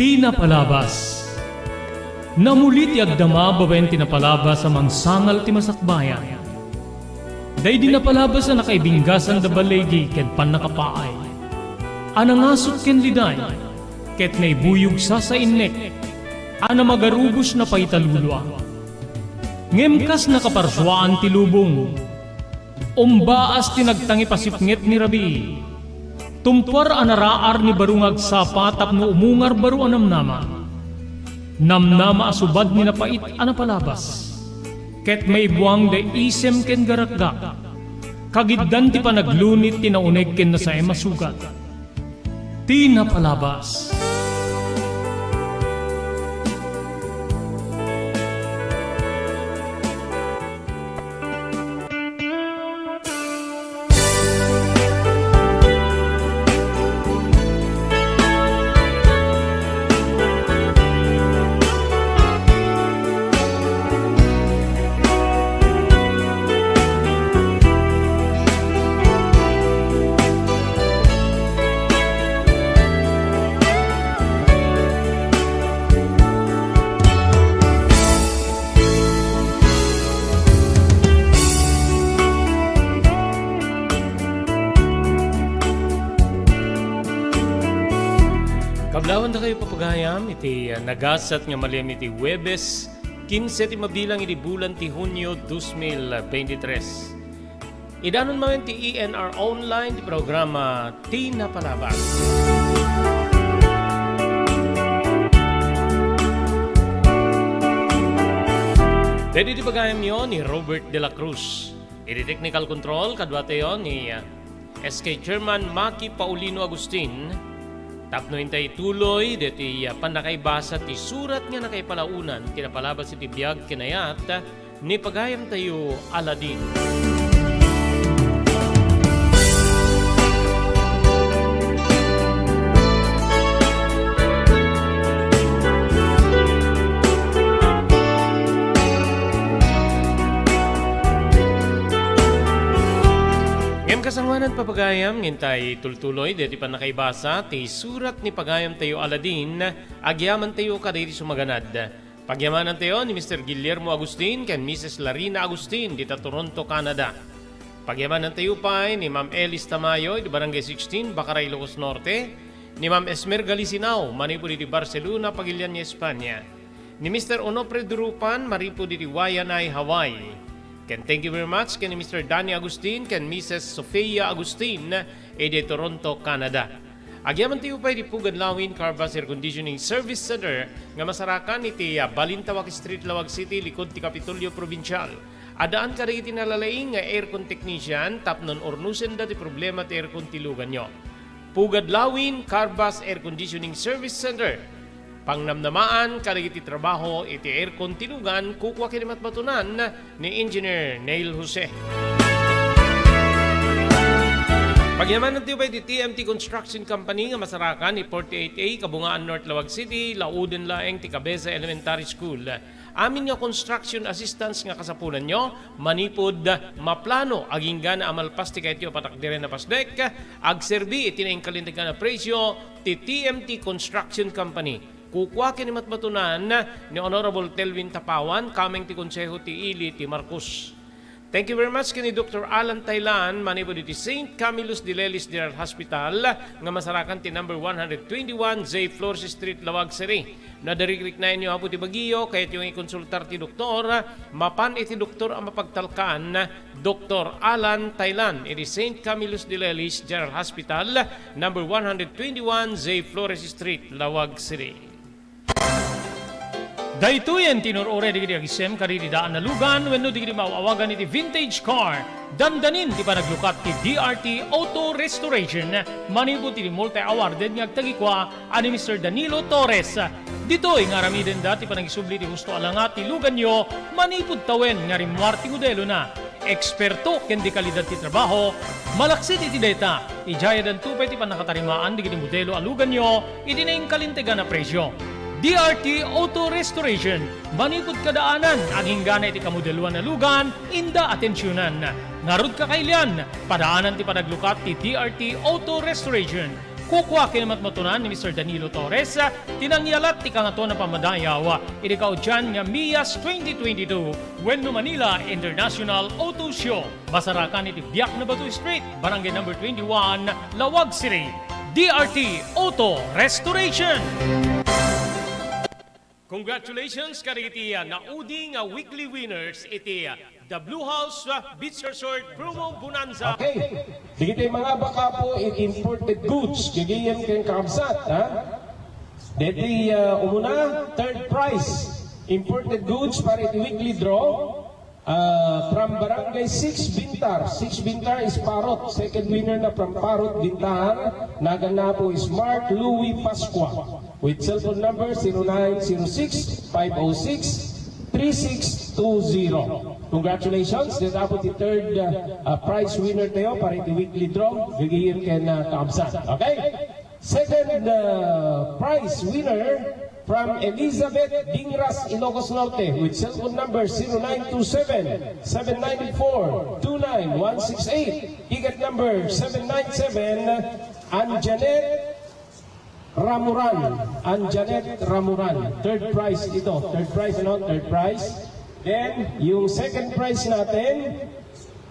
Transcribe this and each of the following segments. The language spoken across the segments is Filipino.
Ti napalabas. Namulit ti agdama babaen ti napalabas amang sangal ti masakbayan. Day di napalabas na nakaibinggasan da balegi ket pan nakapaay. Anangasot ken liday ket naibuyog sa innek. Ana magarubos na paitalulwa. Ngemkas nakaparswaan ti lubong. Umbaas ti nagtangi pasipnget ni Rabi. Tumpar anaraar ni barungag sapa tapno umungar baru anamnama. Namnama asubad ni napait anapalabas. Ket may buwang de isem ken garakga. Kagiddan ti panaglunit ti nauneg ken nasay masugat. Ti napalabas. Kablawan na kayo papagayam, iti nagasat nga malim iti Huwebes, 15 ti mabilang iti bulan ti Hunyo 2023. Idanon mo ti ENR Online, ti programa Ti Napalabas. Dito ti pagayam yon ni Robert De La Cruz. Iti technical control, kadwate yon ni SK Chairman Maki Paulino Agustin. Tapno hintay tuloy, deti panakaibasa ti surat nga nakaipalaunan, kinapalabas iti biyag kinayat, ni pagayam tayo Aladin. Kasangwanan papagayam, ngintay tultuloy, deti pa nakaibasa, ti surat ni pagayam tayo Aladin, agyaman tayo kadiri sumaganad. Pagyamanan tayo ni Mr. Guillermo Agustin ken Mrs. Larina Agustin, dita Toronto, Canada. Pagyamanan tayo pa ni Ma'am Elis Tamayo, di Barangay 16, Bacaray, Ilocos Norte, ni Ma'am Esmer Galisinao, manipuli di Barcelona, Pagilian, Espanya, ni Mr. Onofre Durupan, maripo di Wayanay, Hawaii. Ken thank you very much ken Mr. Danny Agustin ken Mrs. Sofia Agustin de Toronto, Canada. Agyaman tayo pa di Pugan Lawin Carvas Air Conditioning Service Center nga masarakan iti Balintawak Street, Lawag City, likod ti Kapitolyo Provincial. Adaan ka rin itinalalaing nga aircon technician tapnon ornusen da ti problema ti aircon tilugan nyo. Pugad Lawin Carvas Air Conditioning Service Center. Pangnamnamaan, karigiti trabaho, iti aircon tilugan, kukwa kinimat matunan ni Engineer Neil Jose. Pagyaman natin ba iti TMT Construction Company nga masarakan ni 48A, Kabungaan North, Lawag City, Lauden Laeng, ti Cabeza Elementary School. Amin nga construction assistance nga kasapunan nyo, manipod maplano, aging gana amalpas ti kayo patakdire na pasdek, agserbi iti na inkalintigan na presyo, ti TMT Construction Company. Kukwa kinimatmatunan ni Honorable Telvin Tapawan, kameng ti Konseho ti Ili ti Marcos. Thank you very much kini Dr. Alan Taylan, manipo di St. Camillus de Lelis General Hospital, nga masarakan ti number 121 J. Flores Street, Lawag City. Nadarikrik na inyo hapo ti Baguio, kahit yung ikonsultar ti doktor, mapan iti doktor ang mapagtalkan, Dr. Alan Taylan, iti St. Camillus de Lelis General Hospital, number 121 J. Flores Street, Lawag City. Daytoyen tinurore di agisem kari di daan na lugan wenno di mauawagan iti vintage car. Dandanin di pa naglukat ti DRT Auto Restoration. Manipod ti multi-awarded nga agtagikwa ani Mr. Danilo Torres. Ditoy nga ramiden dati pa nagisubli ti husto alangat ti lugan nyo, manipod tawen nga rimwar ti modelo na. Eksperto ken di kalidad ti trabaho, malaksit iti data. Ijaya dan tupay ti panakatarimaan di modelo alugan nyo, iti na kalintegan na presyo. DRT Auto Restoration, manipod kadaanan, aging gana iti kamodeluan na lugan, inda atensyonan. Ngarud ka kailian, padaanan ti panaglukat ti DRT Auto Restoration. Kukuha kinamat matunan ni Mr. Danilo Torres, tinangyalat ti kangato na pamadayaw, irikaw dyan nga Mias 2022, Bueno Manila International Auto Show. Basarakan iti Biak na Batu Street, Barangay number 21, Lawag City, DRT Auto Restoration. Congratulations kariti naudi nga weekly winners iti The Blue House Beach Resort Promo Bonanza. Okay, sige mga baka po imported goods, gigiyan kayong kakabsat, ha? Deti umuna, third prize, imported goods para iti weekly draw from Barangay 6 Bintar. 6 Bintar is Parot. Second winner na from Parot Bintar. Nagana po is Mark Louis Pasqua with cellphone number 0906-506-3620. Congratulations. Then po the third prize winner tayo para iti weekly draw. Gigiyan kayo na kakabsat. Okay? Second prize winner from Elizabeth Dingras, Ilocos Norte with cellphone number 0927-794-29168. Ticket number 797, Anjanet Ramuran. Third prize ito. Third prize, ano? Third prize. Then, yung second prize natin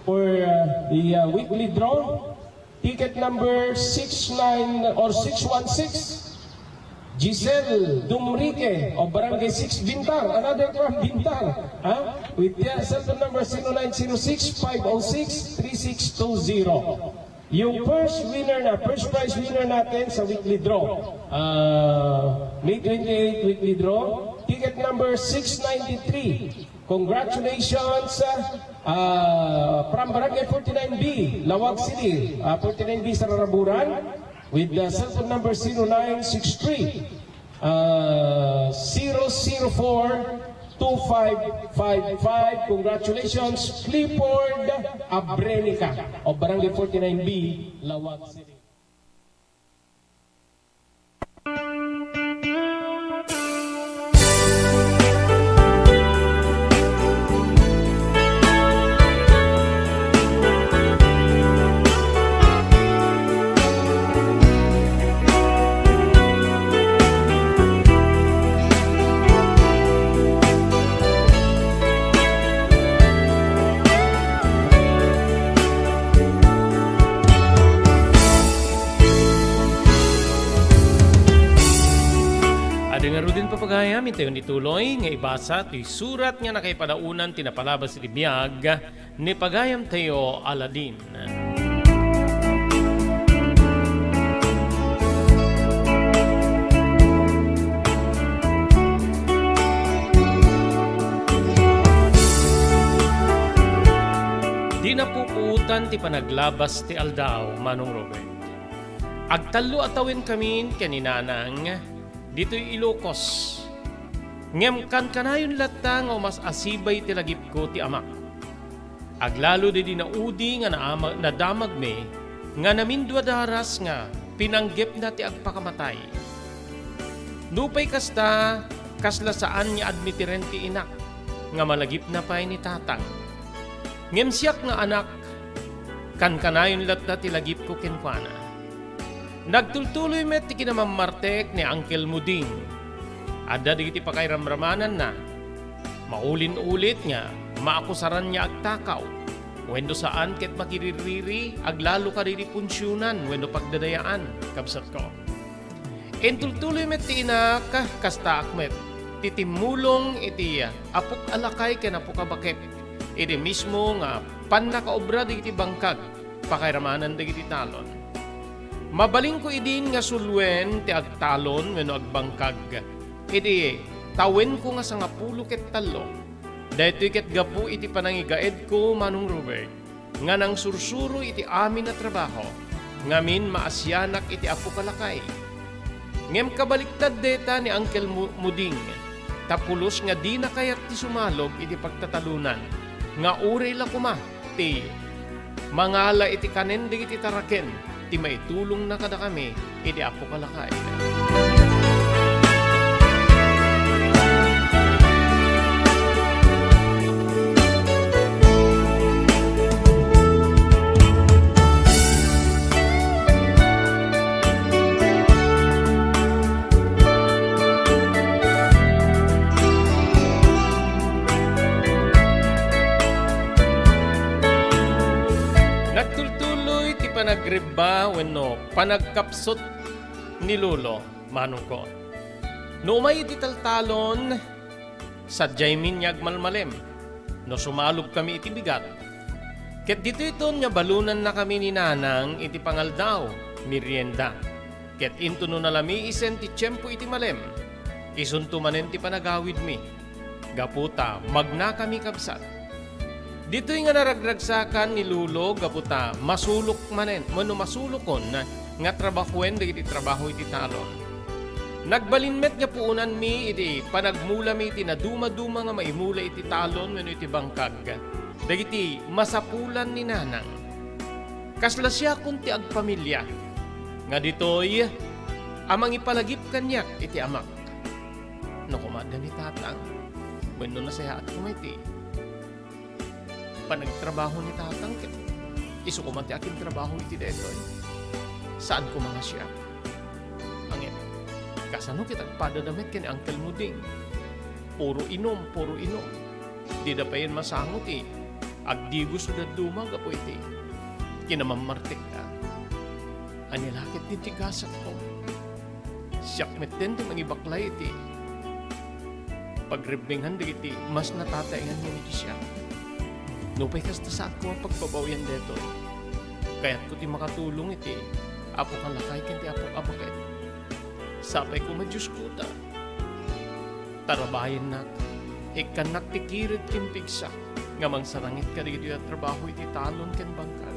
for the weekly draw, ticket number 616, Giselle Dumrique of Barangay 6 Bintar, another from Bintar, with the cellphone number 0906-506-3620. Yung first prize winner natin sa weekly draw, May 28 weekly draw, ticket number 693. Congratulations from Barangay 49B, Lawag City, 49B sa Raraburan, with the cellphone number 0963 004-2555. Congratulations, Clifford Abrenica of Barangay 49B, Lawag City. Nga rin papagayam, ito yung ituloy, nga ibasa, ito'y surat nga nakaipadaunan, tinapalabas iti biyag, ni pagayam tayo Aladin. Di napupuutan ti panaglabas ti Aldao, Manong Robert. Agtalo atawin kami kaninanang, dito'y Ilocos. Ngem kan kanayon latang o mas asibay ti lagip ko ti ama. Aglalo di naudi nga nadamag me, nga namindwa daras nga pinanggep na ti agpakamatay. Lupay kasta, kasla saan niya admitiren ti inak, nga malagip na pa'y ni tatang. Ngem siyak nga anak, kan kanayon latta ti lagip ko kenkwana. Nagtultuloy met ti kinamammartek ni Uncle Muding. Adda digiti pakairamramanan na. Maulin-ulit nga, maakusaran niya agtakaw. Wendo saan ket makiririri, aglalo ka riri punsyunan, wendo pagdadayaan, kabsat ko. Entultuloy met ti inak, kasta akmet. Titimulong iti apuk alakay ken apukabakep. Iti mismo nga panakaobra digiti bangkag, pakairamanan digiti talon. Mabaling ko idin nga sulwen ti agtalon wenno agbangkag. Iti tawen ko nga sa nga pulo ket talo. Daytoy ket gapu iti panangigaed ko Manong Robert. Nga nang sursuro iti amin na trabaho. Ngamin maasyanak iti apo kalakay. Ngem kabaliktad deta ni Uncle Muding. Tapulos nga di na kayat ti sumalog iti pagtatalunan. Nga uray la kuma ti mangala iti kanen iti taraken. Ti maitulong na kada kami, iti apo kalakay. ba wenno panagkapsot ni Lolo manong ko. No umay iti taltalon, sadyay minyag malmalem. No sumalog kami iti bigat. Ket dito ito nga balunan na kami ni Nanang iti pangaldaw, merienda. Ket into no nalami isen ti tiyempo iti malem. Isuntumanen ti panagawid mi. Gaputa, magna kami kabsat. Dito nga naragragsakan ni Lulo, gaputa, masulok manen, mano masulokon nga trabahuen dagiti trabaho iti talon. Nagbalinmet nga puunan mi iti panagmula mi iti naduma-duma nga maimula iti talon wenno iti bangkag. Dagiti masapulan ni Nanang. Kasla siya kunti agpamilya. Nga ditoy amang ipalagip kanyak iti amak. No kumada ni tatang. Wenno na saya at kumiti. Panagtrabaho ni tatang ket isu ko man ti akin trabaho iti detoy. Saan ko mga siya? Angin. Kasano kita padadamit ken Uncle Muding. Puro inom. Di da payen masangot eh. Agdi gusto da dumag apo iti. Kinamamartik ka. Anilakit ni tigasak ko. Siyak meten ti mangibaklay iti. Pagrebinghan di iti, mas natataingan niya ni siya. Nupay kasta sa ako ang pagpabawyan deto. Kaya't ko ti makatulong iti. Apo kalakay ken ti apo abaket. Sapay ko madyos ko ta. Tarabayan nak. Ikan naktikirid kimpigsa. Nga mangsarangit ka dito at trabaho iti talon ken bangkag.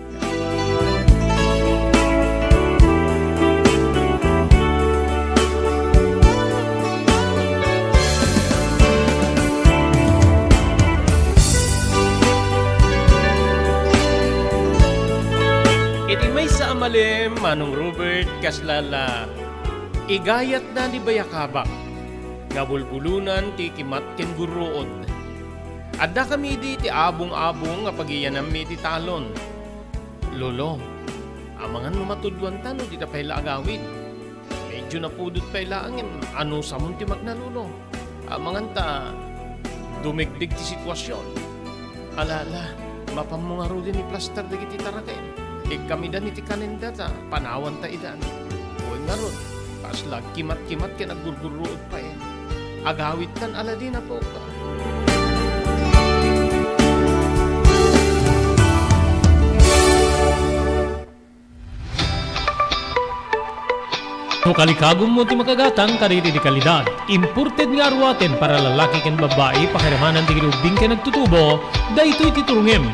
Iti may sa amalem, Manong Robert, kaslala, igayat na ni Bayakabak, nga bulbulunan ti kimat ken guruod. Adda kami ti abong-abong nga pagiyanam mi ti talon. Lolo, amangan matudwan tano di ta payla agawid. Medyo napudot payla angin, ano samon ti magnalulo. Amangan ta, dumigdig ti sitwasyon. Alala, mapamungaro din ni plaster dagiti taraken. Kami dan iti kanendata, panawan ta idan. Uy nga ron, paslag kimat-kimat ka nagurguruod pa eh. Agawit kan aladin na po ka. No kalikagom mo ti makagatang kariri di kalidad. Imported nga arwaten para lalaki ken babae pakiramanan ti ubing ken nagtutubo, daytoy ti turungem.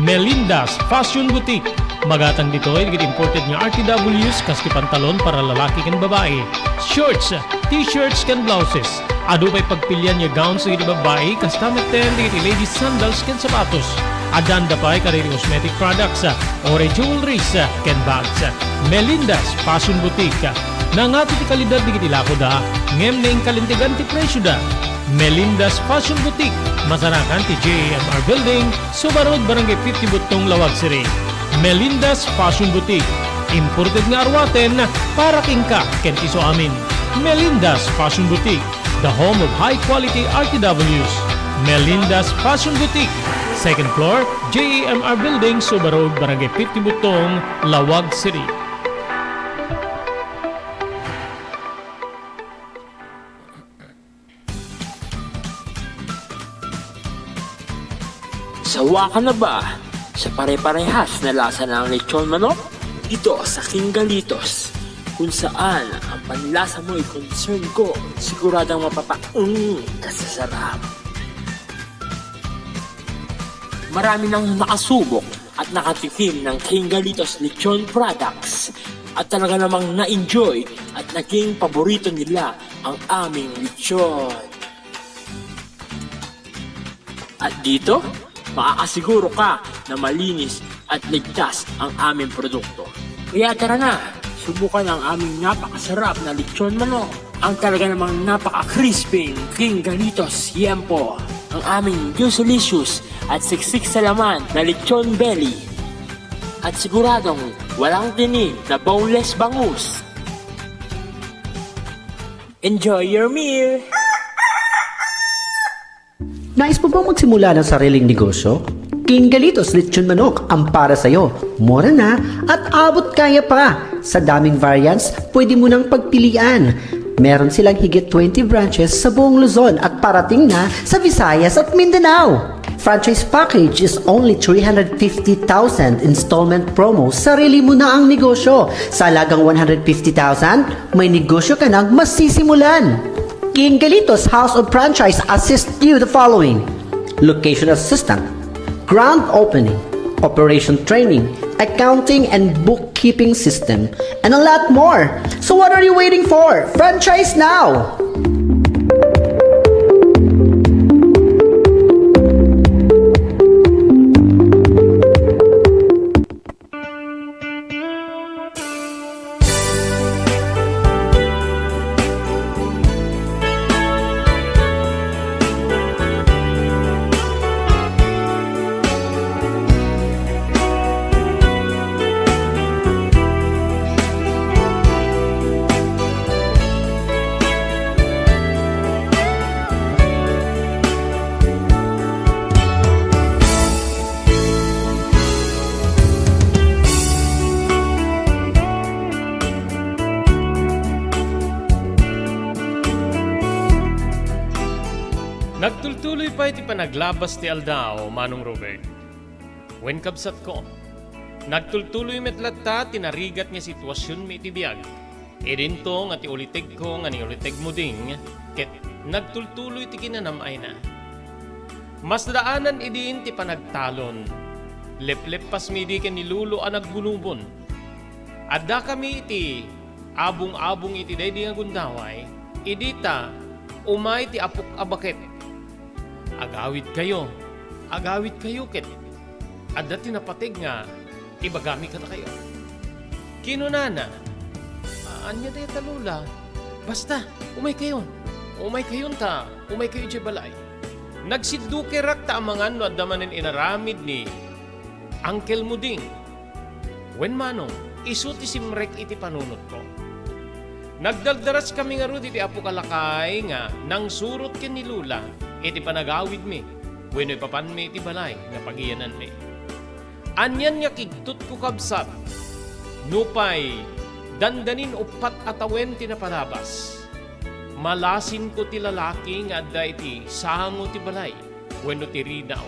Melinda's Fashion Boutique. Magatang dito ay imported nga RTWs kas ti pantalon para lalaki ken babae. Shorts, t-shirts ken blouses. Ado pa'y pagpilian nga gowns iti babae kas tameten iti ladies sandals ken sapatos. Adanda pa'y kariri cosmetic products, ore jewelries ken bags. Melinda's Fashion Boutique. Nangato ti kalidad di lako da, ngem na kalintigan ti presyo da. Melinda's Fashion Boutique. Masarakan ti JMR Building, Subarod, Barangay 50 Butong, Lawag City. Melinda's Fashion Boutique. Imported nga arwaten para kingka ken iso amin. Melinda's Fashion Boutique, the home of high-quality RTWs. Melinda's Fashion Boutique. Second floor, JMR Building, Subarod, Barangay 50 Butong, Lawag City. Sawa ka na ba sa pare-parehas na lasa ng lechon manok? Dito sa King Galitos, kung saan ang panlasa mo ay concern ko, siguradang kasasarap. Marami nang nakasubok at nakatikim ng King Galitos lechon products at talaga namang na-enjoy at naging paborito nila ang aming lechon. At dito, makakasiguro ka na malinis at ligtas ang aming produkto. Kaya tara na, subukan ang aming napakasarap na lechon manok. Ang talaga namang napaka-crispy King Galitos Yempo. Ang aming juicelicious at siksik sa laman na lechon belly. At siguradong walang tinig na boneless bangus. Enjoy your meal! Nais mo bang magsimula ng sariling negosyo? King Galitos Lechon Manok ang para sa'yo. Mura na at abot kaya pa. Sa daming variants, pwede mo nang pagpilian. Meron silang higit 20 branches sa buong Luzon at parating na sa Visayas at Mindanao. Franchise package is only 350,000 installment promo. Sarili mo na ang negosyo. Sa halagang 150,000, may negosyo ka nang masisimulan. King Galitos House of Franchise assist you the following: location assistant, grand opening, operation training, accounting and bookkeeping system, and a lot more. So what are you waiting for? Franchise now! Nagtultuloy pa iti panaglabas ti Aldao, Manong Robert. Wen kabsat ko, nagtultuloy metlatta tinarigat nga sitwasyon mi iti biyag. Idinto nga ti uliteg ko nga ni uliteg mo ding, ket nagtultuloy ti kinanamay na. Mas daanan idin ti panagtalon, leplep pas mi di ken nilulo ang nagbunubon. Adda kami iti abong-abong iti daydi nga gundaway, idita umay ti apok abaket. Agawid kayo ket. Adda tinapatig nga, ibagami ka na kayo. Kinunana, anya tayo talula. Basta, umay kayo ta, umay kayo di balay. Nagsidukerak ta amangan no adamanin inaramid ni Uncle Muding. Wen manong, isu ti simrek iti panunot ko. Nagdaldaras kami nga ro iti apo kalakay nga nang surot ken ni Lula iti panagawid mi. Wenno ipapan mi iti balay nga pagiyanan mi. Anyan nga kigtut ko kabsat. Nupay dandanin upat atawen ti naparabas. Malasin ko ti lalaki nga adda iti sango ti balay wenno ti rinaw.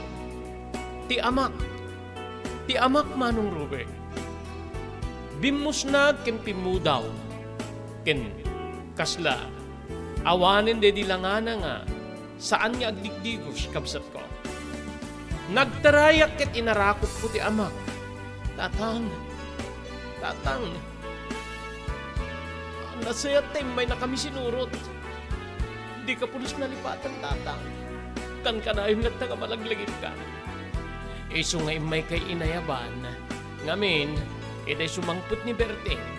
Ti amak Manong Robert. Bimusnag ken pimudaw. Ken kasla awanen de dilangana nga saan nga agdigdigos kabsat ko. Nagtarayak ket inarakot ko ti amak. Tatang. Nasayat time may nakami sinurot. Di ka pulos nalipatan, tatang. Kan ka na yung nga malaglagit ka. Iso nga may kay inayaban. Ngamin, iday sumangput ni Berting.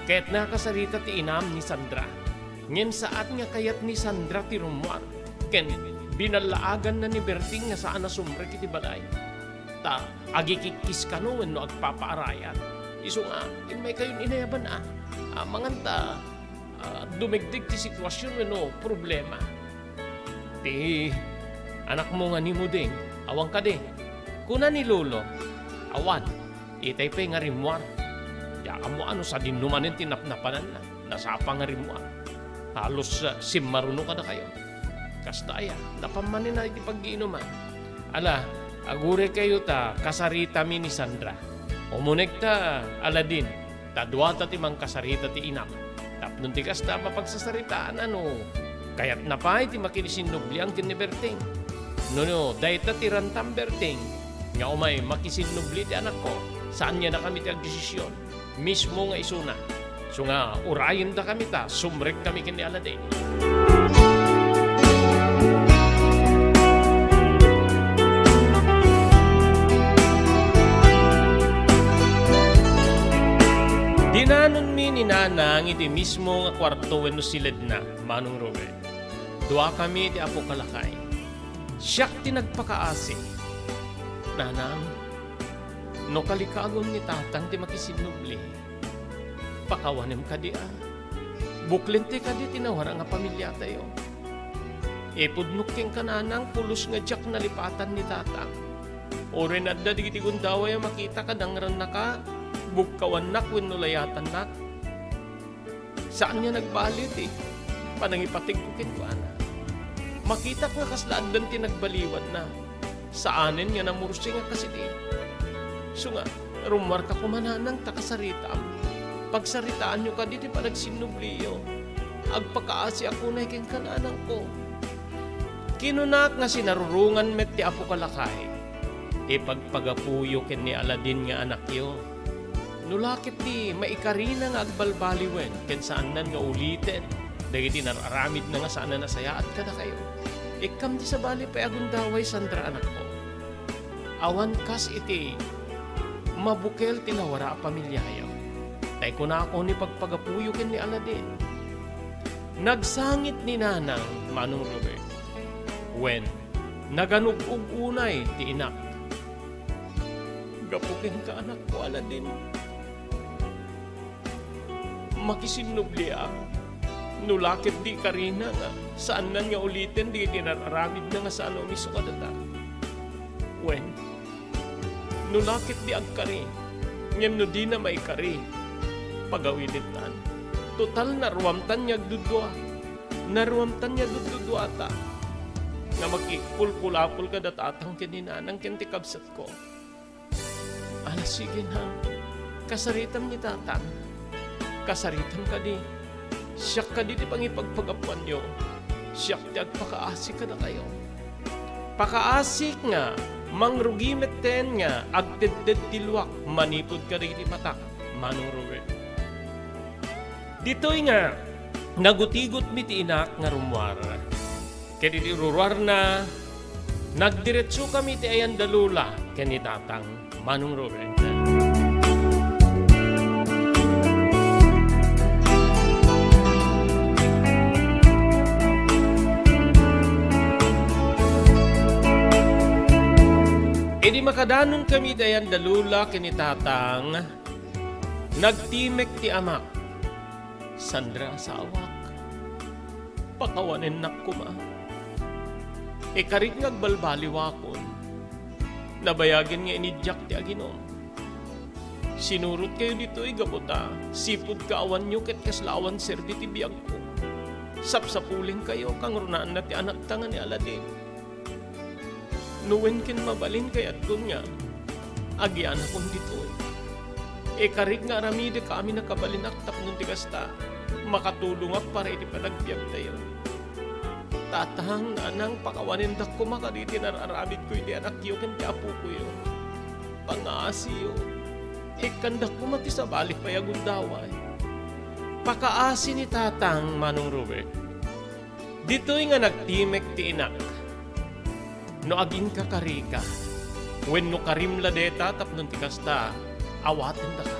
Kaya't nakasarita ti inam ni Sandra. Ngem saat nga kayat ni Sandra ti Romuald. Ken binalaagan na ni Berting nga saan na sumrek iti balay. Ta agikikis ka no wenno agpapaarayat. Iso nga may kayon inayaban manganta dumigdig ti sitwasyon wenno problema. Ti anak mo nga ni Muding awang ka de. Kuna ni Lolo awan itay pa nga Romuald. Yaka mo sa dinumanin tinapnapanan na. Nasapa nga rin mo. Halos simmaruno ka na kayo. Kastaya, napamanin na iti pag-iinuman. Ala, agure kayo ta, kasarita mi ni Sandra. Umunek ta, Aladin. Tadwata ti mang kasarita ti inam. Tapnon ti kasta mapagsasaritaan Kayat na pa iti makinisinubli ang kiniberting. No, dahita ti rantam berting. Nga umay makisinubli ti anak ko. Saan niya na kami ti agdesisyon? Mismo nga isuna. So nga, urayin da kami ta, sumrek kami kini Aladin. Dinanon mi ni Nanang iti mismo nga kwarto wenno silid na, Manong Robert. Dua kami iti apo kalakay. Siyak ti nagpakaasi. Nanang, no kalikagon ni tatang ti makisinubli. Pakawanem ka di Buklente ka di tinawara nga pamilya tayo. Ipudnuk king kananang pulos nga jak nalipatan ni tatang. O rin adda digiti gundaway makita ka dangran na ka. Bugkawan nak wenno layatan nak. Saan niya nagbalit eh? Panangipatig ko kitwana. Makita ko nga kaslaaddan ti nagbaliwan na. Saanen nga namursi nga kasi di. So nga, rumwar ka kumananang takasaritam. Pagsaritaan nyo ka diti pa nagsinubliyo. Agpakaasi ako na ikin kananang ko. Kinunak nga sinarurungan met ti apo kalakay. Ipagpagapuyo ken ni Aladin nga anak yo. Nulakit di maikarina nga agbalbaliwen ken saan nan nga ulitin. Dagiti nararamid na nga saan na nasayaat ka na kayo. Ikam di sa bali pa agundaway Sandra anak ko. Awan kas iti mabukel tinawara a pamilyayo. Tay ko na ako ni pagpagapuyo ken ni Aladin. Nagsangit ni nanang Manong Robert. When naganug-ug unay ti inak. Gapukin ka anak ko Aladin. Makisinubli nulakit di karina nga saan nan nga ulitin di tinararamid na nga sa ano miso kadata. When nulakit di agkari ngem no di na may kari pagawilitan. Total naruamtan niya dudwa. Naruamtan niya dudwa ata. Nga magkipulpulapul ka datatang kininanang kintikabsat ko. Ala sige na. Kasaritam ni tatang. Kasaritam ka di. Siyak ka di pangipagpagapuan nyo. Siyak di agpakaasik ka na kayo. Pakaasik nga. Mangrugimet ten nga. Agtedted tilwak. Manipod ka di matak. Manong Robert. Dito'y nga. Nagutigot mi ti inak nga rumwar. Kaya di ruruar na. Nagdiretso kami ti ayan dalula. Kaya ni tatang Manong Robert. E di makadanon kami dayan dalula kinitatang nagtimek ti amak Sandra sa awak pakawanen nak kuma e karit ngagbalbaliwakon nabayagin nga inidyak ti aginom sinurot kayo dito igaputa sipud kaawan nyo ket kaslawan serdi ti biyag ko sapsapuling kayo kang runaan na ti anak tanga ni Aladin. Nuwen kin mabalin kayat kun nga, agyan akong dito. E karig nga aramide ka amin nakabalinak tapnon ti kasta, makatulong ak para iti panagbiag tayo. Tatang nanang pakawanin dak ko makariti nararamid ko iti anak yo ken ti apo ko yo. Pangaasi yo, ikandak ko mati sa balik payagun daway. Pakaasi ni tatang Manong Robert. Dito'y nga nagtimek ti inak. No aging kakarika, when no karimla deta tapnon ti kasta, awaten da ka.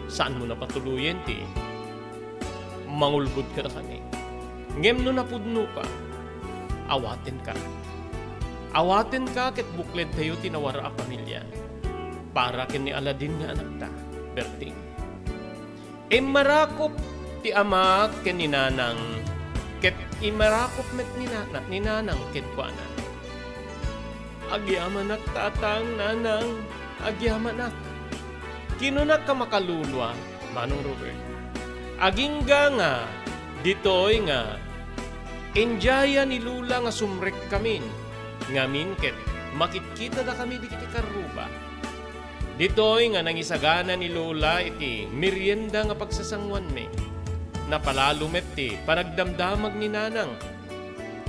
Saan mo napatuluyen ti? Mangulbud ka na kani. Ngem no napudno ka, awaten ka. Awaten ka ket buklet tayo tinawara a pamilya. Para ken ni Aladin nga anak ta, Berting. E marakop ti ama ken ni nanang ket imarakop met ni nanang ket kuana. Agyaman ak tatang nanang, agyaman ak. Kinunak ka makalulwa, Manong Robert. Agingga nga, ditoy nga, enjaya ni Lula nga sumrek kamin, ngamin ket makikita da kami di kiti karuba. Ditoy nga nangisagana ni Lula iti merienda nga pagsasangwan me. Napalalo metti panagdamdamag ni nanang.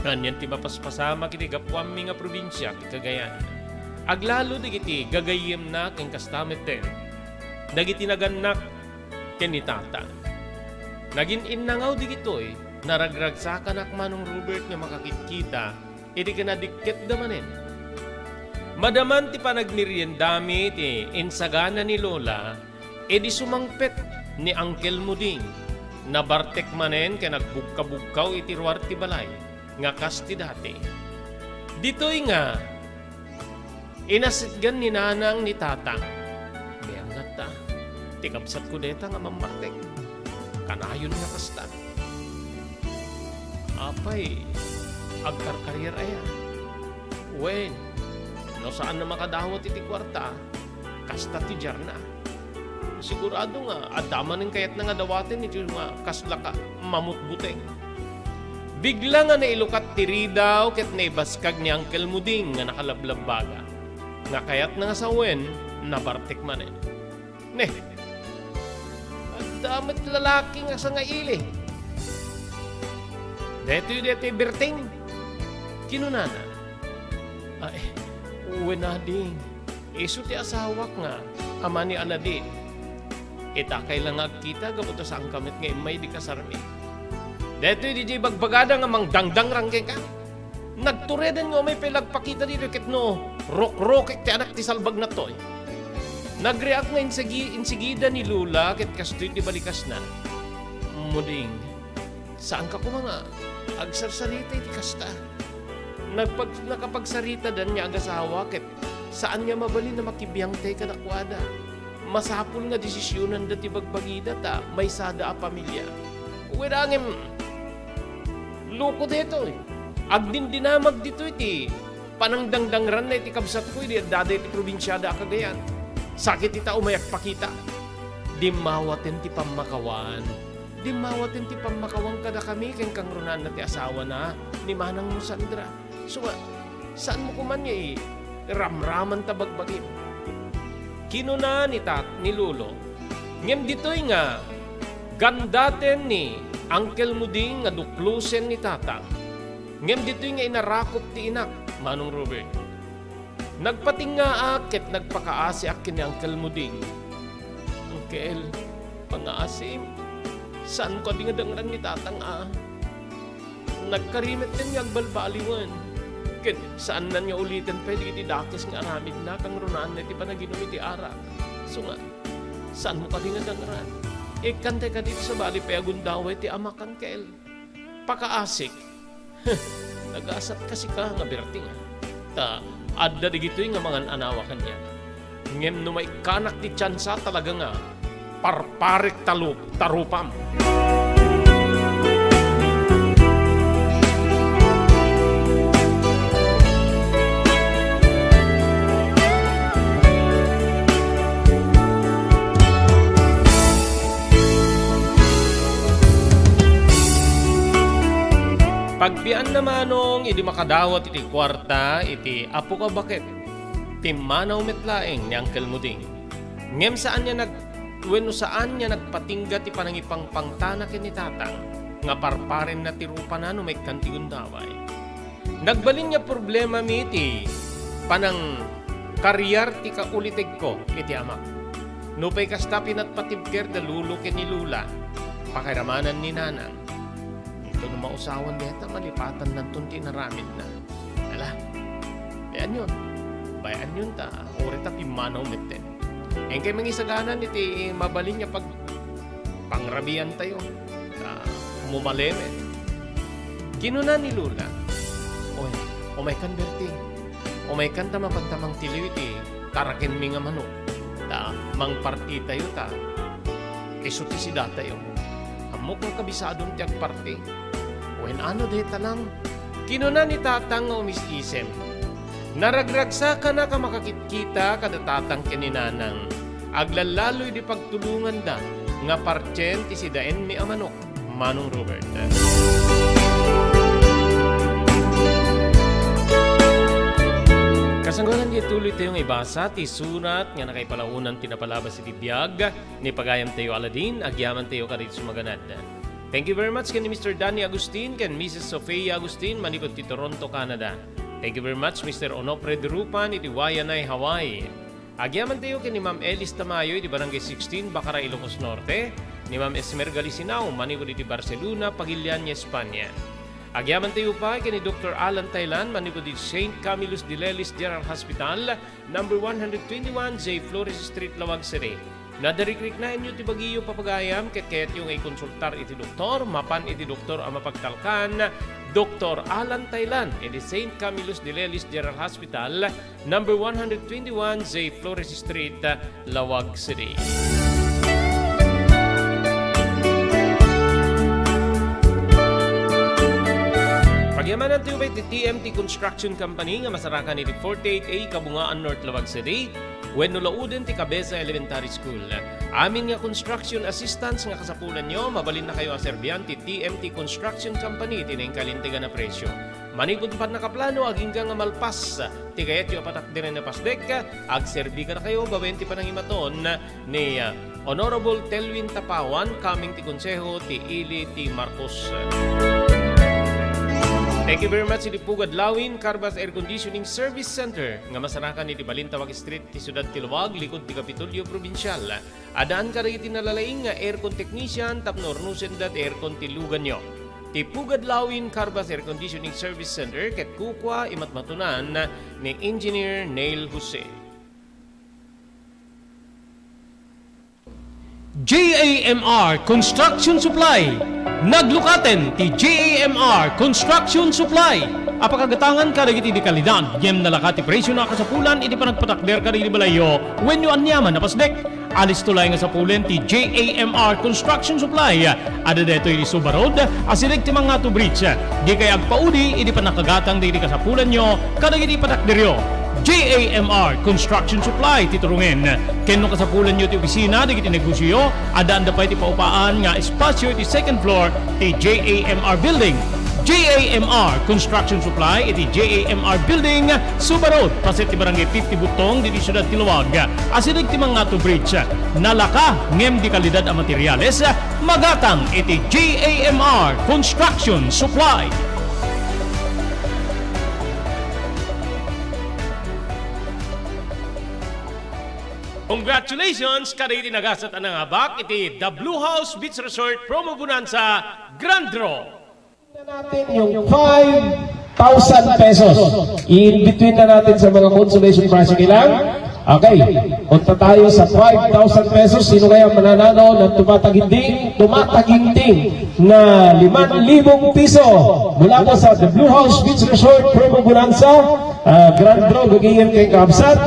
Kanyan ti mapaspasama kiti gapwami nga probinsya kiti Cagayan. Aglalo digiti gagayem na ken kastamet ten. Dagiti naganak ken ni tata. Nagin innangaw digitoy naragragsakan ak Manong Robert nga makakikita iti kanadikket damanen. Madaman ti panagniriendami ti insagana ni Lola edi sumangpet ni Uncle Muding. Nabartek manen kaya nagbugka-bugkaw iti ruar ti balay nga kasti dati. Dito'y nga inasitgan ni nanang ni tatang. Biyang nata, tikapsat ko deta nga mamartek. Kanayon nga kasta. Apay, agkarkaryer aya. Wen, no saan na makadawat iti kwarta, kasta ti na. Sigurado nga, adaman ng kayat na nga dawatin iti nga kasla ka mamutbuteng. Bigla nga nailukat tiri daw ket naibaskag ni Uncle Muding nga nakalablabaga. Nga kayat na nga sa wen, nabartik man eh. Ne, damit lalaki nga sa nga ili. Deto'y berting. Kinunana. Ay, uwi na ding. Iso ti asawak nga, ama ni Aladin. Itakay lang agkita, gabuto sa ang kamit nga imay di kasarmi. Deto'y di bagbagada nga mang dangdang rangke ka. Nagturedan nga may pilagpakita dito kit no, rok-rok ti anak ti salbag na to'y. Nag-react nga insigida ni Lula kit kastoy di balikas na. Muding, saan ka ko mga agsarsarita iti kasta? Nakapagsarita dan niya agasawa kit saan niya mabali na makibiyang tay kadakwada. Masapul nga desisyonan dati bagbagida ta may sada a pamilya. Wirangim, loko dito eh. Agdin dinamag dito iti panangdangdangran na iti kabsat ko iti dada iti probinsyada Cagayan. Sakit ita umayak pakita. Dimawaten ti pamakawan. Dimawaten ti pamakawan kada kami ken kang runan na ti asawa na ni Manang Musandra. So, saan mo kuman niya ramraman tabagbagin? Kinuna ni Lolo. Ngem dito'y nga gandaten ni Uncle Muding nga duklusen ni Tatang. Ngem dito'y nga inarakop ti inak, Manong Robert. Nagpating nga akit, nagpakaasi akin ni Uncle Muding. Uncle, pangaasim, saan ko dingadangran ni Tatang Nagkarimit din nga agbalbaliwan. Kit, saan na niya ulitin pwede iti dakis nga aramid na kang runaan na iti panaginom iti arak. So nga, saan mo ka dingadangran? Kante ka dito sa bali payagundaway ti amakan kel. Pakaasik. Nagasat kasi ka nga berting. Ta, adda digito'y nga mga anawa kanya. Ngem no may kanak ti tsansa talaga nga, parparik tarupam. Pagbian namanong idi makadawat iti kwarta iti apo ka bakit timanaw metlaeng ni Uncle Muding. Ngem saan niya saan niya nagpatingga ti panangipang pangtana ken ni Tatang nga parparen na ti rupa na no may kantigundaway. Nagbalin niya problema mi iti panang karyar ti kaulitig ko iti amak. No pay kasta pinatpatibker da lulo ken ni Lula pakiramanan ni Nanang. Ito na mausawan deta, malipatan ng tunti na ramid na. Ala, bayan yun. Bayan yun ta, ori ta pimanaw mitten. En kay mangisaganan iti mabalin niya pag pangrabian tayo. Mumaleme. Kinuna ni Lula. O may kan berti. O may kan tamapantamang tiliw iti tarakin mi nga manok. Ta, mang parti tayo ta. Isuti si datayo. Amok nga kabisadong tiyag parti. Wen ano deta lang, kinuna ni Tatang nga umisisem. Naragragsa ka na ka makakitkita kada Tatang kininanang. Aglalaloy di pagtulungan da, nga partyen ti si daen mi amanok, Manong Robert. Kasanggalan di tuloy tayong ibasa ti surat nga nakaipalaunan tinapalabas iti biyag ni Pagayam tayo Aladin, agyaman tayo karit sumaganad. Thank you very much ken Mr. Danny Agustin ken Mrs. Sofia Agustin manikot ti Toronto, Canada. Thank you very much Mr. Onofre Drupan iti Wayanay, Hawaii. Agyaman tayo ken ni Ma'am Elis Tamayo iti Barangay 16, Bacara, Ilocos Norte. Ni Ma'am Esmer Galisinao manikot iti Barcelona, Pagilian, Espanya. Agyaman tayo pa kay ni Dr. Alan Thailand manikot iti St. Camillus de Lelis General Hospital, number 121 J. Flores Street, Lawag City. Nadarikrik na inyo ti Bagiyo Papagayam ket kayat yung ay konsultar iti doktor, mapan iti doktor ang mapagtalkan, Dr. Alan Thailand iti St. Camillus de Lelis General Hospital, number 121 J. Flores Street, Lawag City. Pagyamanan tayo ba iti TMT Construction Company nga masarakan iti 48A Kabungaan North Lawag City, wenno lauden ti Cabeza Elementary School. Amin nga construction assistance nga kasapulan nyo, mabalin na kayo aserbian ti TMT Construction Company tineng kalintigan na presyo. Manipod pa nakaplano aging nga malpas, ti kayat yung patak din na pasdek, agserbi ka na kayo, bawenti pa ng imaton ni Honorable Telwin Tapawan, kaming ti konseho ti Ili ti Marcos. Thank you very much, iti Pugad Lawin, Carbas Air Conditioning Service Center, nga masarakan iti Balintawak Street, ti Ciudad Tiluwag, likod ti Kapitolyo Provincial. Adaan ka rin iti nalalaing nga aircon technician, tapno ornusendat aircon ti lugan nyo. Ti Pugad Lawin, Carbas Air Conditioning Service Center, ket kukwa imatmatunan ni Engineer Neil Jose. JAMR Construction Supply. Naglukaten ti JAMR Construction Supply. Apakagatangan ka rin iti kalidad. Yem nalaka ti presyo na kasapulan iti panagpatakder ka rin balayo when you anyaman na pasdek. Alis tulay nga sa pulen ti JAMR Construction Supply. Ada deto iti Subarod, asilig ti mga to bridge. Di kay agpaudi iti panakagatang di kasapulan nyo kada iti patakderyo. JAMR Construction Supply titurungin. Kenno kasapulan nyo ti opisina, di kiti negosyo, adaan da pa iti paupaan nga espasyo iti second floor ti JAMR Building. JAMR Construction Supply iti JAMR Building, Subarod, paset ti barangay 50 Butong, di Ciudad Tiluwag. Asilig ti mga to bridge, nalaka, ngem di kalidad a materyales, magatang iti JAMR Construction Supply. Congratulations! Kaditi nagasat anang habak iti The Blue House Beach Resort Promo Bonanza Grand Draw. Natin yung 5,000 pesos. In-between na natin sa mga consolation prize. Ilang? Okay. Punta tayo sa 5,000 pesos. Sino kaya mananalo ng tumataginting na 5,000 piso mula po sa The Blue House Beach Resort Promo Bonanza Grand Draw. Gagawin kay Kabsat.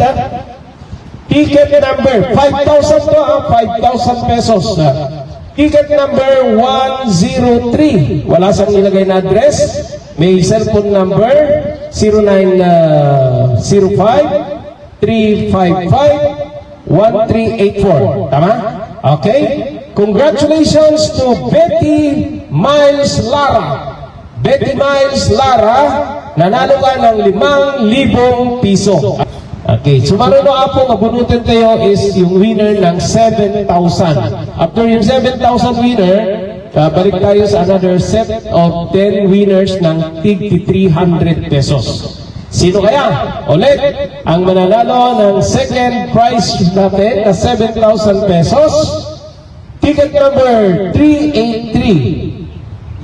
Ticket number 5,000 to 5,000 pesos. Ticket number 103. Wala siyang ilagay na address. May cellphone number 0905-355-1384. Tama? Okay? Congratulations to Betty Miles Lara. Betty Miles Lara, nanalo ka ng 5,000 piso. Okay, so marunong po mabunutin tayo is yung winner ng 7,000. After yung 7,000 winner, balik tayo sa another set of 10 winners ng tig 300 pesos. Sino kaya? Ulit, ang mananalo ng second prize natin na 7,000 pesos. Ticket number 383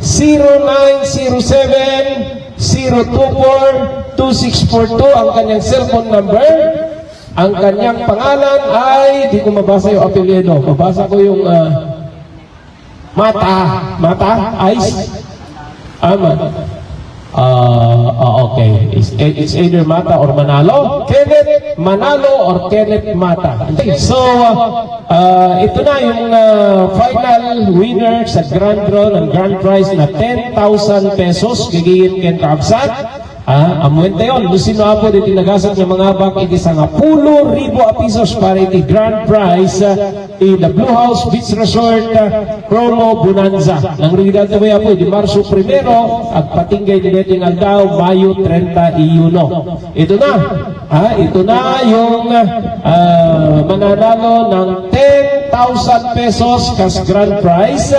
0907-024-2642 ang kanyang cellphone number. Ang kanyang pangalan ay, di ko mabasa yung apelyido. Mabasa ko yung Mata, Ice. Okay. It's either Mata or Manalo. Kenneth Manalo or Kenneth Mata. So, ito na yung final winner sa Grand Draw ng Grand Prize na 10,000 pesos. Gigiyin ken Kabsat. Amuente yon, lusino apo diti nagasat ng mga bak iti sa 10,000 pesos para iti Grand Prize in the Blue House Beach Resort Promo Bonanza. Nang rigidad na ba po, di Marso 1 agpatinggay din ito ng aldaw, Mayo 31. Ito na yung mananalo ng 10,000 pesos kas Grand Prize,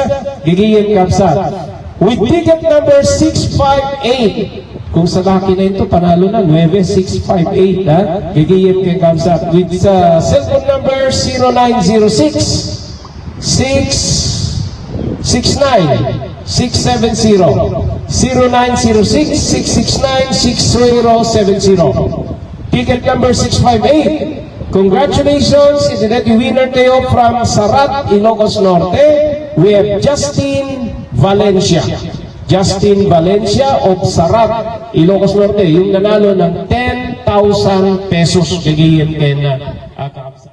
gigiyin Kabsat. With ticket number 658, kung sa laki na ito, panalo na, 9658, gigiyip kay Kabsat. With cellphone number 0906-669-670. 0906-669-6070. Ticket number 658. Congratulations, ito na yung winner tayo from Sarat, Ilocos Norte. We have Justin Valencia. Justin Valencia of Sarat, Ilocos Norte, yung nanalo ng 10,000 pesos kagiyan kay na Kabsat.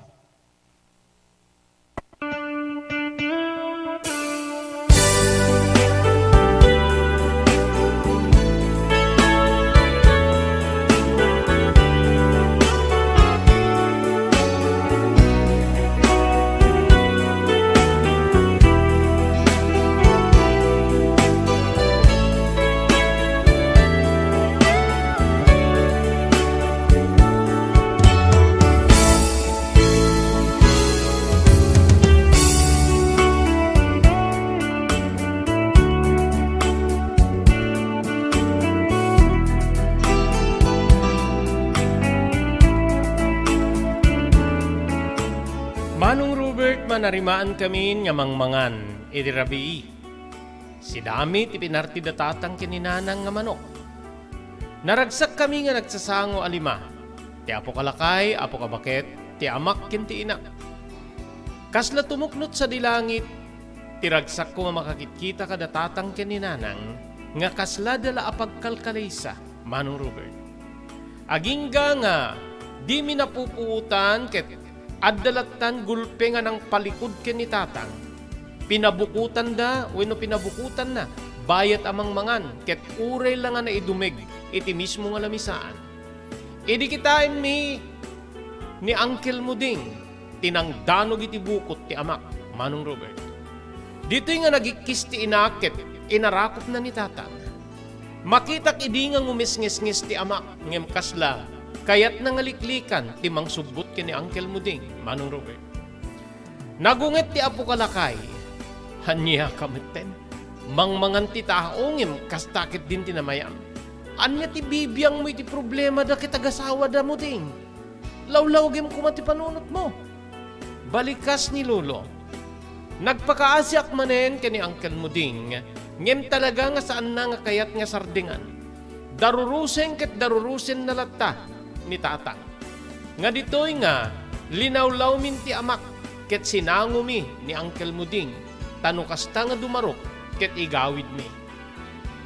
manarimaan kami nga mangmangan, iti rabii. Si dami ti pinarti datatang kininanang nga manok. Naragsak kami nga nagsasango alima. Ti apo kalakay, apo kabaket, ti amak ken ti ina. Kasla tumuknot sa dilangit, tiragsak ko nga makakikita ka datatang kininanang nga kasla dala apagkalkalaysa, Manong Robert. Agingga nga, di mi napupuutan ket addalatan gulpe nga ng palikod ken ni tatang. Pinabukutan da, wenno pinabukutan na, bayat amang mangan, ket uray lang nga naidumeg, iti mismo nga lamisaan. Idi kitain mi ni Uncle Muding, tinangdanog iti bukot ti amak, Manong Robert. Dito'y nga nagikis ti inakit, inarakop na ni tatang. Makitak idi nga ngumisngis-ngis ti amak, ngem kasla, kayat nangaliklikan ti mangsubot kini Uncle Muding, Manong Robert. Nagunget ti apo kalakay, hanya kameten, mangmangan ti tao, ngem kastakit din tinamayam. Anya ti bibiyang mo iti problema da kitagasawa da mo ding. Lawlawgem kuma ti panunot mo. Balikas ni Lolo. Nagpakaasyak manen kani Uncle Muding, ngem talaga nga saan na nga kayat nga sardingan. Darurusen ket darurusen na latta ni tatang. Nga ditoy nga, linawlaw min ti amak, ket sinangumi ni Uncle Muding, tanukasta nga dumarok, ket igawid mi.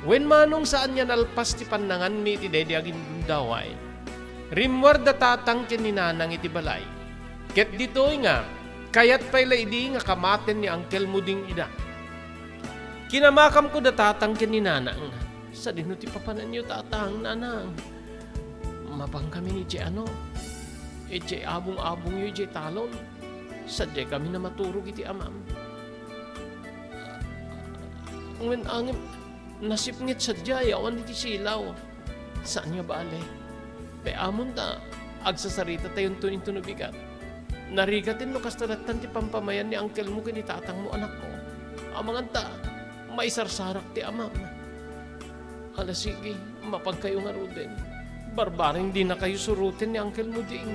Wen manong saan niya nalpas ti panangan mi ti dede agin dundaway, rimwar da tatang kininanang iti balay. Ket ditoy nga, kayat pa'y laidi nga kamaten ni Uncle Muding ida. Kinamakam ko da tatang kininanang, sa dinuti papanan niyo tatang nanang. Mapang kami ni Jay Jay abong-abong yu Jay talon. Sadya kami na maturog iti amam. Ngun angin, nasipngit sadya, yawan iti silaw. Saan niya bale? Pe amon ta, agsasarita tayon tunin tunubigat. Narigatin no kastalatan ti pampamayan ni Uncle mo kini tatang mo anak ko. Amangan ta, maisarsarak ti amam. Ala sige, mapag kayo nga ruden. Barbaring di na kayo surutin ni Uncle Muding.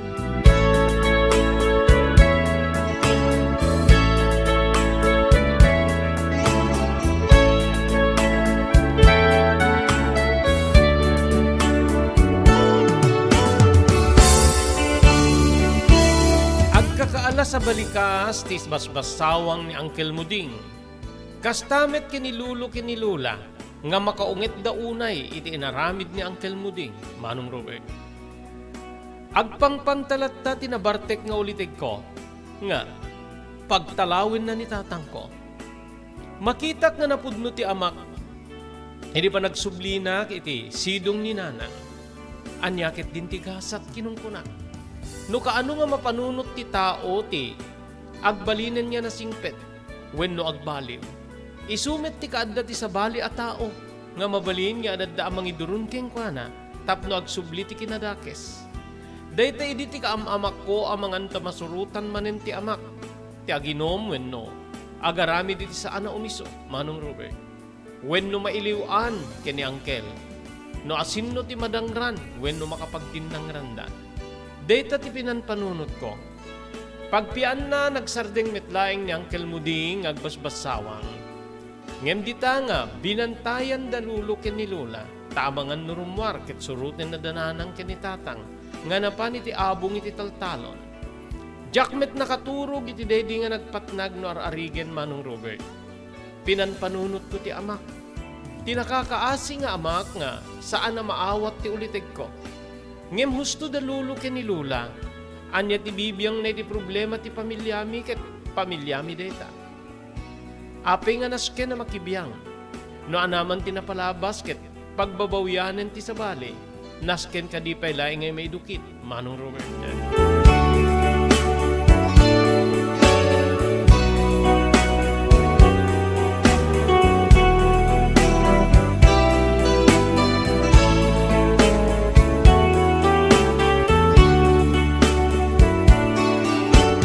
Agkakaala sa balikas, tis basbasawang ni Uncle Muding. Kastamet kinilulo kinilula, nga makaungit da unay iti inaramid ni Uncle Muding, Manong Robert. Agpangpantalatta tinabartek nga ulitig ko, nga pagtalawin na ni tatang ko. Makitak nga napudno ti amak, hindi pa nagsublinak iti sidong ni nanang. Anyakit din ti gasat kinungkunak. No kaano nga mapanunot ti tao ti agbalinen niya na singpet, when no agbaliw. Isumit ti kaadda ti sabali a tao, nga mabalin nga adadda amang idurun keng kuana, tapno agsubli ti kinadakes. Dayta idi ti kaamamak ko amang anta masurutan manen ti amak, ti aginom wenno, agarami di ti saan na umiso, Manong Robert. Wenno mailiwan kini Uncle, no asinno ti madangran, wenno makapagtinangran da. Dayta ti pinanpanunot ko. Pagpian na nagsardeng metlaing ni Uncle Muding agbasbasawang, ngem dita nga, binantayan dalulo ken ni Lola, tamangan nurumwar ket surutin na dananang ken ni tatang, nga napan iti abong iti taltalon. Jakmet nakaturog iti dedi nga nagpatnag no ararigen, Manong Robert. Pinanpanunot ko ti amak. Tinakakaasi nga amak nga, saan na maawat ti ulitig ko. Ngem husto dalulo ken ni Lola, anya ti bibiyang na iti problema ti pamilyami ket pamilyami deta. Api nga nasken na makibiyang. No anaman tinapalabas ket pagbabawyanen ti sabali, nasken ka di pa'y laing ngay may dukit, Manong Robert.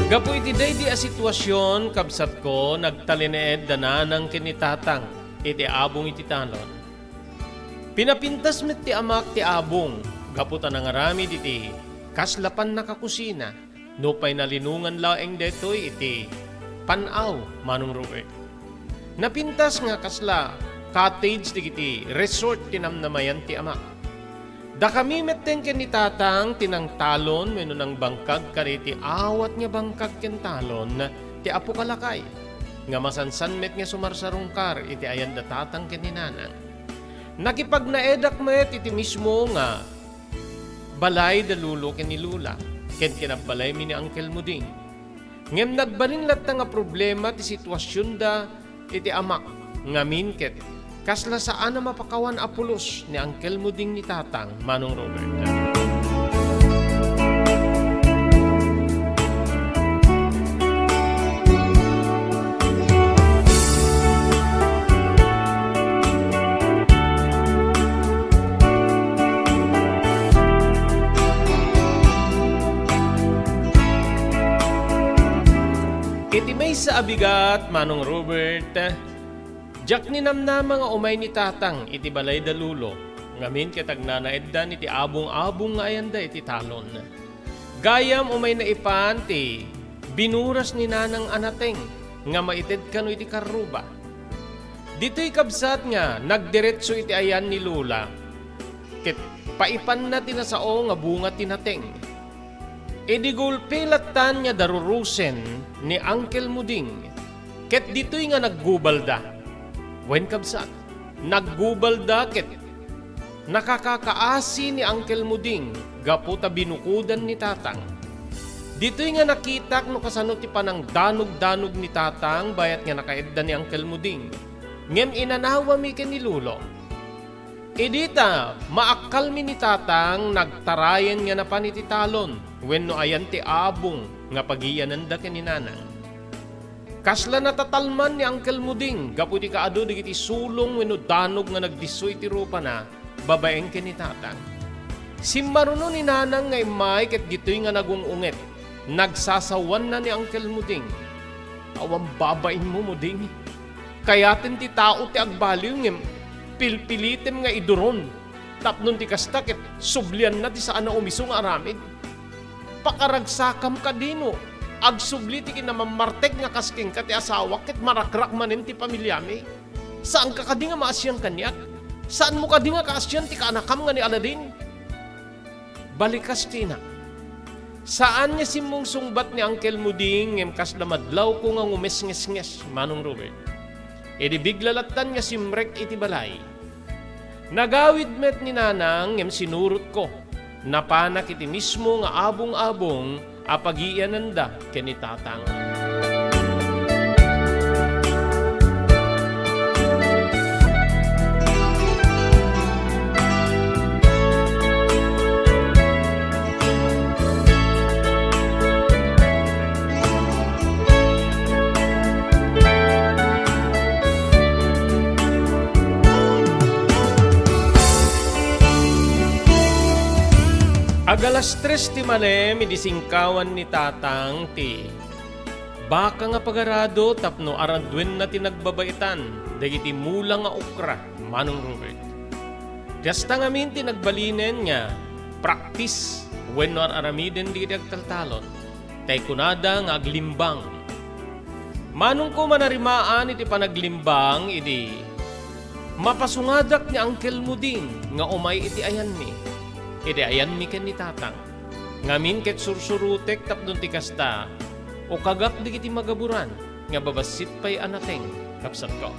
Gapo iti di a sitwasyon, kabsat ko, nagtalineed dananang kinitatang, iti abong iti talon. Pinapintas met ti amak ti abong, gaputan ang arami iti kaslapan na kakusina, no pa'y nalinungan laeng detoy iti panaw manong Robert. Napintas nga kasla cottage digiti resort tinamnamayan ti ama. Da kami metten ken ni tatang tinang talon wenno nang bangkag kariti awat nga bangkag ken talon ti apo kalakay. Nga masansan met nga sumarsarungkar iti ayan da tatang ken ni nanang. Nakipag naedak met iti mismo nga balay da lulo ken ni lula ken kinabalay mi ni Uncle Muding. Ngem nagbalin latta nga problema ti sitwasyon da iti amak ngamin ket kasla saan na mapakawan apulos ni Uncle Muding ni tatang manong Robert. Iti may sa abigat, manong Robert, jak ni namna mga umay ni tatang iti balay da lulo, ngamin kitag nanaeddan iti abong-abong nga ayanda iti talon. Gayam umay na ipan ti binuras ni nanang anateng nga maited kano iti karuba. Dito'y kabsat nga nagdiretso iti ayan ni lula, ket paipan na tinasao nga bunga tinateng. Edi gulpilatan niya darurusen ni Uncle Muding. Ket dito'y nga naggubalda. Wen kabsat, naggubalda ket nakakakaasi ni Uncle Muding gaputa binukudan ni tatang. Dito'y nga nakitak no kasano ti panang danog-danog ni tatang bayat nga nakaedda ni Uncle Muding. Ngem inanawa mi ken ni lulo. Edita, maakal mi ni tatang nagtarayan nga na paniti talon wenno ayan ti abong nga pagiyanan da ken ni nanang. Kasla natatalman ni Uncle Muding gaputi kaado digiti sulong wenno danog nga nagdisoy ti rupa na babaeng ken ni tatang. Simmaruno ni nanang nga imay ket ditoy nga nagungunget. Nagsasawan na ni Uncle Muding. Awang babain mo Muding. Kayaten ti tao ti agbaliw ngem pilpilitem nga iduron. Tapnon ti kasta ket sublian na ti saan na umisong aramid. Pakaragsakam ka dino. Agsubli ti kinamamartek nga kasking ka ti asawa ket marakrak manen ti pamilyami. Saan ka kadi nga maasyan kanyak? Saan mo kadi nga kaasyan ti kaanakam nga ni Aladin? Balikas tina. Saan niya simong sungbat ni Uncle Muding ngem kasla madlaw ko nga ngumes-nges-nges manong Robert. Edi biglalatan nga simrek iti balay. Nagawid met ni nanang ngem sinurot ko. Napanak iti mismo nga abong-abong apagiananda ken ni tatang. Agalas 3 ti manem, idisingkawan ni tatang ti baka nga pagarado tapno aradwen na tinagbabaitan dagiti mula nga ukra manong Robert. Kasta ngamin tinagbalinen nga practice wenno aramiden di agtaltalon tay kunada nga aglimbang. Manong ko manarimaan iti panaglimbang idi mapasungadak ni Uncle Muding nga umay iti ayan mi. Iti ayan mi ken ni tatang. Ngamin ket sursurutek tapnon ti kasta o kagak digiti magaburan nga babasit pay anateng kapsat ko.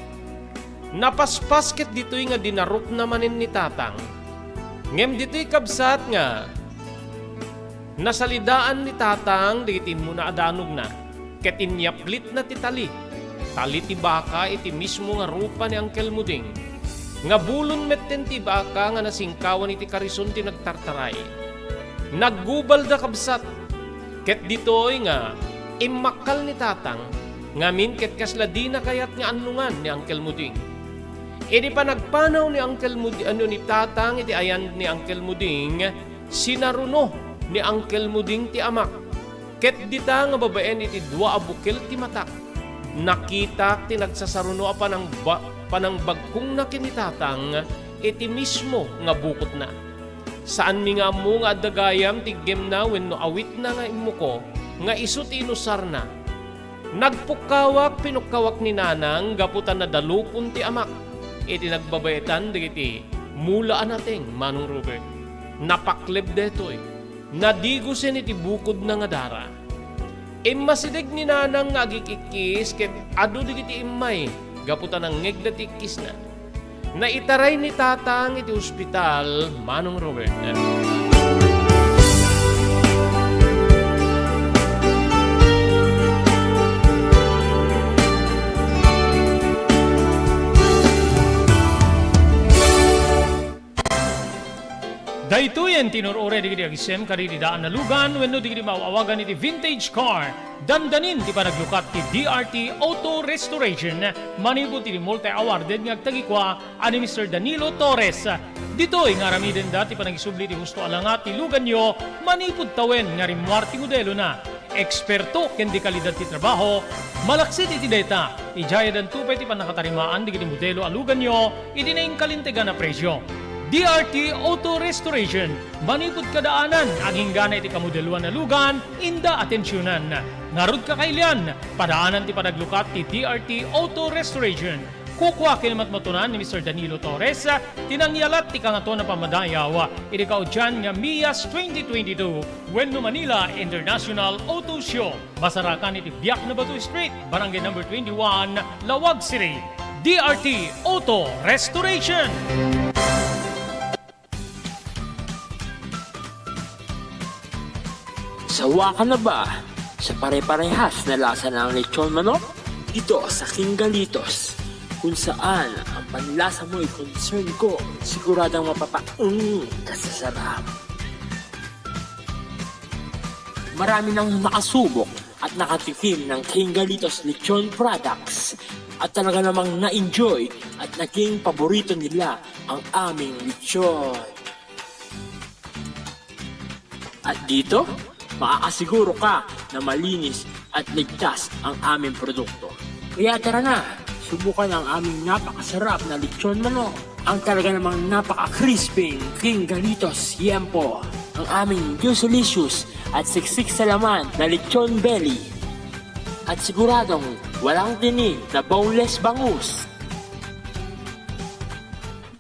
Napaspas ket ditoy nga dinarok namanen ni tatang. Ngem ditoy kabsat nga nasalidaan ni tatang digiti muna adanog na ket inyaplit na ti tali. Tali ti baka iti mismo nga rupa ni Uncle Muding. Nga bulon metten ti baka nga nasingkawan iti karison ti nagtartaray. Naggubal da kabsat. Ket ditoy nga imakal ni tatang ngamin ket kasla di na kayat nga anlungan ni Uncle Muding. Idi pa nagpanaw ni Uncle Muding ni tatang iti ayan ni Uncle Muding sinaruno ni Uncle Muding ti amak. Ket dita nga babaen iti dua abukel ti matak. Nakita ti nagsasaruno pa ng panang bagkong na kinitatang iti mismo nga bukot na. Saan mi nga mo nga adagayam ti gem na wenno awit na nga imo ko nga iso ti inusar na. Nagpukawak pinukawak ni nanang gaputan na dalupon ti amak. Iti nagbabayatan digiti mulaan nating Manong Robert. Napakleb detoy. Nadigusin iti bukod na nga dara. Masidig ni nanang nga agikikis ket adu digiti imay gaputan ang ngegdatikis na. Naitaray ni tatang iti ospital Manong Robert. Daytoyen tinurore digiti agisem kariti daan na lugan wenno digiti maawagan iti vintage car. Dandanin ti panaglukat ti DRT Auto Restoration. Manipod ti multi-awarded nga agtagikwa ani Mr. Danilo Torres. Ditoy nga ramiden dati panagisubli ti husto alangat ti lugan nyo manipod tawen nga rimwar ti modelo na. Eksperto ken di kalidad ti trabaho, malaksit iti data. Ijaya dan tupay ti panakatarimaan digiti modelo alugan nyo iti naingkalintegan na presyo. DRT Auto Restoration, manipod kadaanan, aging gana iti kamodeluan na lugan, inda atensyonan. Narod kakailian, padaanan ti panaglukat ti DRT Auto Restoration. Kukwa kinamat matunan ni Mr. Danilo Torres, tinangyalat ti kangato na pamadayaw, iti kaudyan nga MIAS 2022, Wenno Manila International Auto Show. Basarakan iti Biak na Batu Street, Barangay number 21, Lawag City. DRT Auto Restoration. Sawa ka na ba sa pare-parehas na lasa ng lechon manok? Ito sa King Galitos, kung saan ang panlasa mo ay concern ko, siguradang kasasarap. Marami nang nakasubok at nakatikim ng King Galitos lechon products at talaga namang na-enjoy at naging paborito nila ang aming lechon. At dito, makakasiguro ka na malinis at ligtas ang aming produkto. Kaya tara na, subukan ang aming napakasarap na lechon manok. Ang talaga namang napaka-crispy King Galitos Yempo. Ang aming juicelicious at siksik sa laman na lechon belly. At siguradong walang tinig na boneless bangus.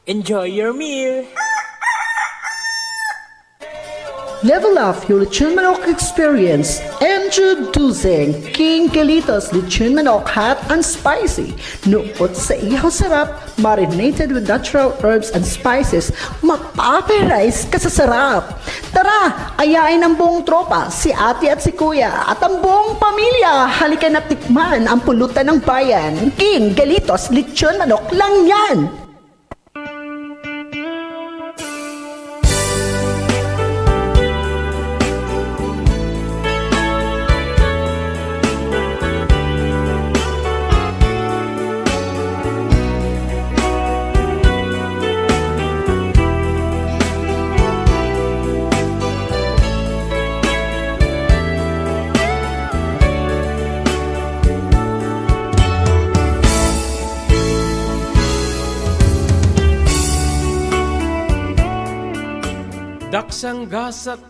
Enjoy your meal! Level up your Lechon Manok experience. Introducing King Galitos Lechon Manok Hot and Spicy. Nuot sa ihaw sarap, marinated with natural herbs and spices, mapaperize ka sa sarap. Tara, ayain ang buong tropa, si ate at si kuya, at ang buong pamilya. Halika na tikman ang pulutan ng bayan. King Galitos Lechon Manok lang yan. Daksang gasat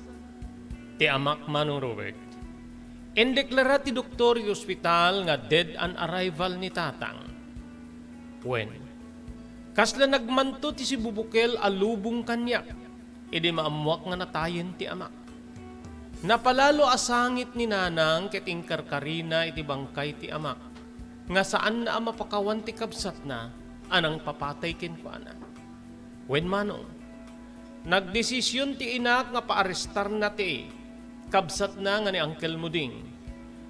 ti amak Manong Robert. Indeklara ti doktor yung ospital nga dead on arrival ni tatang. When? Kasla nagmanto ti si Bubukel alubong kanyak, idi maamuak nga natayen ti amak. Napalalo asangit ni nanang keting karkarina iti bangkay ti amak, nga saan na mapakawan ti kabsat na, anang papatay kinkuana. When manong? Nagdesisyon ti inak nga paarestar na ti kabsat na nga ni Uncle Muding.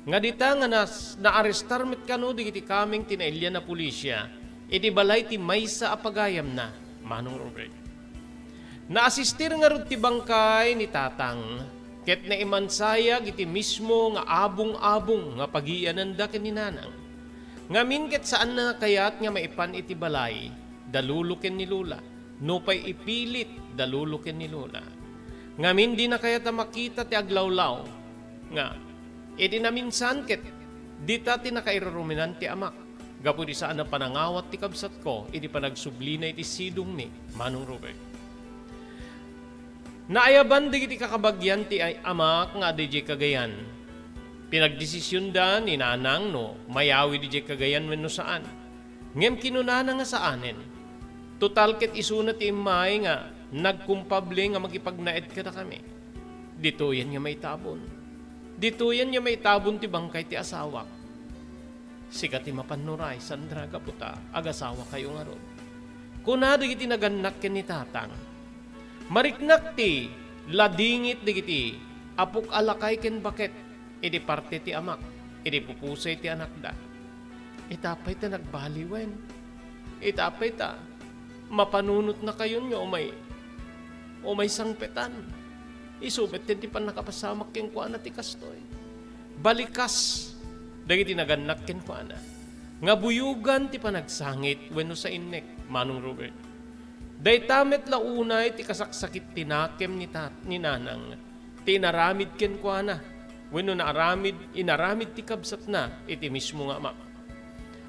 Nga dita nga naarestar met kano di iti kaming tinailya na pulisya, iti balay ti maysa apagayam na, Manong Robert. Naasistir nga rod ti bangkay ni tatang, ket na imansayag iti mismo nga abong-abong nga pagianan da ken ni nanang. Ngamin ket saan na kayat nga maipan iti balay, daluluken ni Lula. No pa'y ipilit, dalulukin ni Lola. Ngamin di na kaya ta makita ti aglawlaw. Nga, iti na minsan ket, di ta ti nakairaruminan ti amak. Gapu di saan na panangawat ti kabsat ko, iti panagsublina iti sidong ni Manong Robert. Naayaban di iti kakabagyan ti amak nga DJ Cagayan. Pinagdesisyon da ni nanang no, mayawi di kagayan wenno saan. Ngem kinunana nga saanen. Total ket isuna ti imay nga nagkumpable nga magipagnaed kada kami. Dito yan nga may tabon. Dito yan nga may tabon ti bangkay ti asawa. Sikat ti mapanuray, Sandra kaputa, agasawa kayo nga ron. Kunada iti naganak ken ni tatang. Mariknak ti, ladingit digiti, apok alakay ken baket, iti parte ti amak, iti pupusay ti anak da. Itapay ta nagbaliwen. Itapay ta, mapanunot na kayo nyo o may sangpetan. Isubet ti pan nakapasamak ken kuana ti kastoy. Balikas, dagiti naganak ken kuana. Nga buyugan ti panagsangit wenno sa innek, Manong Robert. Daytamet launay ti kasaksakit tinakem ni nanang. Tinaramid ken kuana. Wenno inaramid ti kabsat na iti mismo nga ama.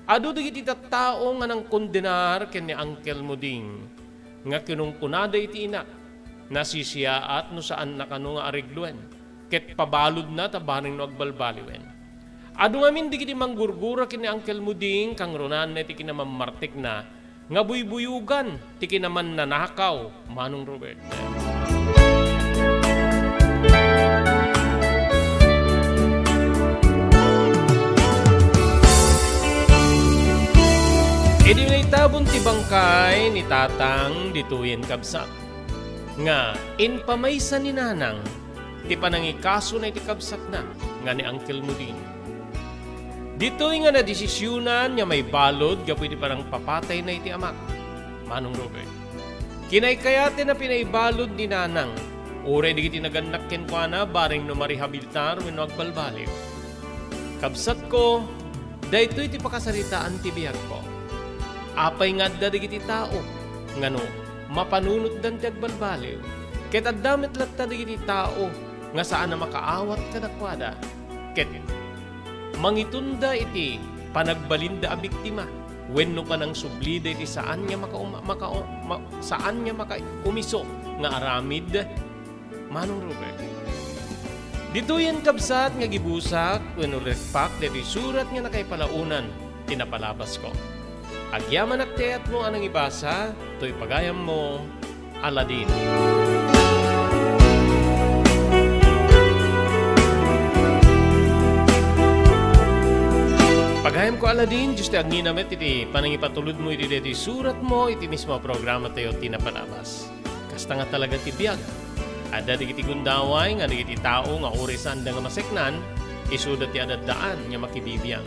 Adu dagiti tattao nga nang kondenar ken ni Uncle Muding. Nga kinungkunada iti ina. Nasisiyaat no saan nakano nga aregluen. Ket pabalod na tabaring no agbalbaliwen. Adu ngamin di kiti manggurgura ken ni Uncle Muding kang ronan na iti kinamammartik na nga buybuyugan ti kinaman nanakaw, Manong Robert. Idi naitabon ti bangkay ni tatang dituyen kabsat. Nga inpamaysa ni nanang ti panangikaso na iti kabsat na nga ni Uncle Muding. Dito'y nga na desisyunan nga may balod gapu iti parang papatay na iti amak, Manong Robert. Kinaykayate na pinaibalod ni nanang, ure di kiti naganak ken kuana baring no marihabiltar wenno agbalbaliw. Kabsat ko, daytoy ti pakasaritaan ti biyag ko. Apay nga da di kiti tao, ngano mapanunot dan ti agbalbaliw. Ket addamit latta di kiti tao nga saan na makaawat kadakwada. Ket mangitunda iti panagbalinda a biktima wenno panang sublida iti saan nga makaumiso nga aramid, Manong Robert. Dito yan kabsat nga gibusak wenno rekpak deti surat nga nakaipalaunan tinapalabas ko. Agyaman at teat mo anang ibasa, to'y pagayam mo, Aladin. Pagayam ko Aladin, just agninamit iti panangipatulod mo iti deti surat mo, iti mismo programa tayo tinapalabas. Kasta nga talaga ti biyag. Ada di kiti gundaway, nga di kiti tao, nga urisan da nga maseknan, isudat ti adadaan, nga makibibiyang.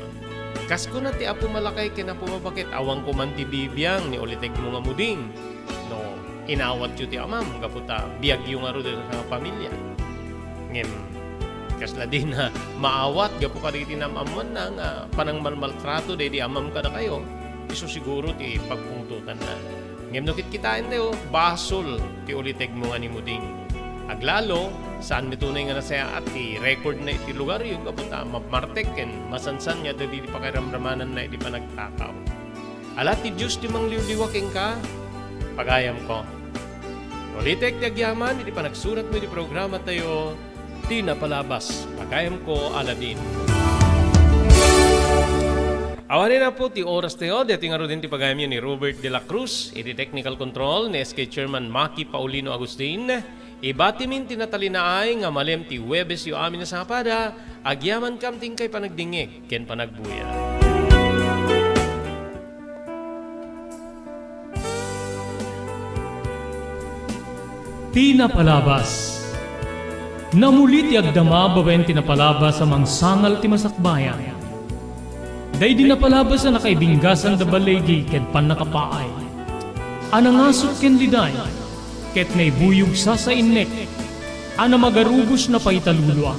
Kasko na ti apo malakay kina pumabakit awang ko man ti bibiyang ni ulitek mo nga muding. No, inawat yu ti amam, kaputa biyag yu nga ro sa pamilya. Ngem, kasla din na maawat, gapu ka di tinamaman na nga panang malmaltrato di amam ka na kayo, iso siguro ti pagpungtutan na. Ngem no kitkitain tayo, basol ti ulitek mo nga ni muding. Aglalo, saan mitunay nga nasaya at i-record na iti lugar yung kapunta, mamartek ken masansan niya dali di pakiramramanan na iti pa nagtakaw. Alat ti Diyos ti mangliwliwaking ka, pagayam ko. Ulitek ti agyaman, iti pa nagsurat mo iti programa tayo, tinapalabas, pagayam ko, Aladin. Awanin na po ti oras tayo, dati nga ro din ti pagayam yun ni Robert de la Cruz, iti technical control ni SK Chairman Maki Paulino Agustin. Ibatimin tinatalinaay nga malem ti Huwebes yu amin na sangapada, agyaman kam tingkay panagdingig, ken panagbuya. Tinapalabas. Namulit ti agdama babaen tinapalabas sa mangsangal ti masakbayan. Day dinapalabas na nakaibinggasan da balegi ken panakapaay. Anangasot ken liday. Ket may buyog sa innek, ana magarubos na paitalulwa.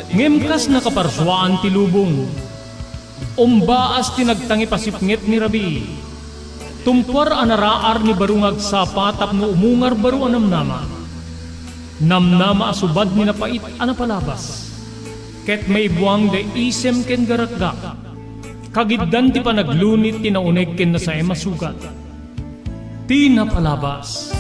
Ngemkas na kaparswaan ti lubong, umbaas tinagtangi pasipnget ni Rabi. Tumpar anaraar ni barungag sapa tapno umungar baru anamnama. Namnama asubad ni napait anapalabas. Ket may buwang de isem ken garakgak. Kagiddan ti panaglunit tinauneg ken na sa emasugat. Tinapalabas.